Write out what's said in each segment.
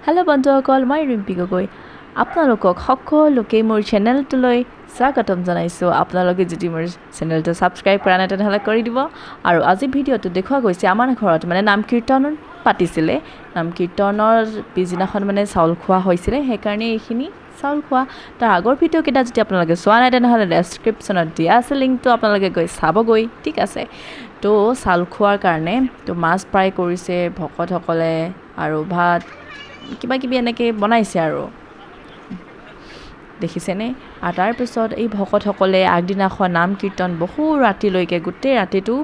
Hello' বন্ধুসকল, মই ৰিম্পী গগৈ। আপোনালোকক সকলোকে মোৰ চেনেলটোলৈ স্বাগতম জনাইছোঁ। আপোনালোকে যদি মোৰ চেনেলটো ছাবস্ক্ৰাইব কৰা নাই তেনেহ'লে কৰি দিব। আৰু আজি ভিডিঅ'টো দেখুওৱা গৈছে আমাৰ ঘৰত মানে নাম কীৰ্তন পাতিছিলে। নাম কীৰ্তনৰ পিছদিনাখন মানে চাউল খোৱা হৈছিলে, সেইকাৰণে এইখিনি চাউল খোৱা। তাৰ আগৰ ভিডিঅ'কেইটা যদি আপোনালোকে চোৱা নাই তেনেহ'লে ডেছক্ৰিপশ্যনত দিয়া আছে লিংকটো, আপোনালোকে গৈ চাবগৈ, ঠিক আছে। তো চাউল খোৱাৰ কাৰণে তো মাছ ফ্ৰাই কৰিছে ভকতসকলে আৰু ভাত কিবা কিবি এনেকৈ বনাইছে আৰু দেখিছেনে। আৰু তাৰপিছত এই ভকতসকলে আগদিনাখন নাম কীৰ্তন বহু ৰাতিলৈকে গোটেই ৰাতিটো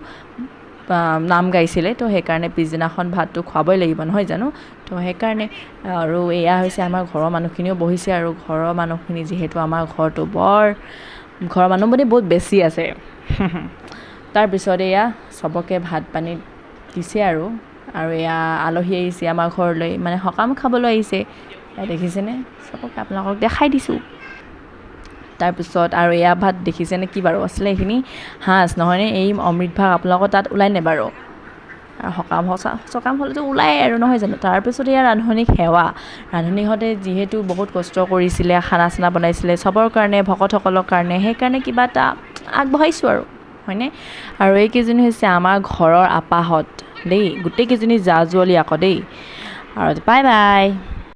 নাম গাইছিলে। তো সেইকাৰণে পিছদিনাখন ভাতটো খুৱাবই লাগিব নহয় জানো। তো সেইকাৰণে আৰু এয়া হৈছে আমাৰ ঘৰৰ মানুহখিনিও বহিছে। আৰু ঘৰৰ মানুহখিনি যিহেতু আমাৰ ঘৰটো ঘৰৰ মানুহ মানে বহুত বেছি আছে তাৰপিছত এয়া চবকে ভাত পানী দিছে আৰু এয়া আলহী আহিছে আমাৰ ঘৰলৈ, মানে সকাম খাবলৈ আহিছে। দেখিছেনে, চবকে আপোনালোকক দেখাই দিছোঁ। তাৰপিছত আৰু এয়া ভাত দেখিছেনে, কি বাৰু আছিলে এইখিনি? সাঁজ নহয়নে? এই অমৃত ভাগ আপোনালোকৰ তাত ওলাই নে বাৰু? আৰু সকাম হ'লেতো ওলাই আৰু নহয় জানো। তাৰপিছত এয়া ৰান্ধনীক সেৱা। ৰান্ধনীহঁতে যিহেতু বহুত কষ্ট কৰিছিলে, খানা চানা বনাইছিলে চবৰ কাৰণে, ভকতসকলৰ কাৰণে, সেইকাৰণে কিবা এটা আগবঢ়াইছোঁ আৰু হয়নে। আৰু এইকেইজনী হৈছে আমাৰ ঘৰৰ আপাহঁত দেই, গোটেইকেইজনী জা জুৱলি আকৌ দেই। আৰু বাই বাই।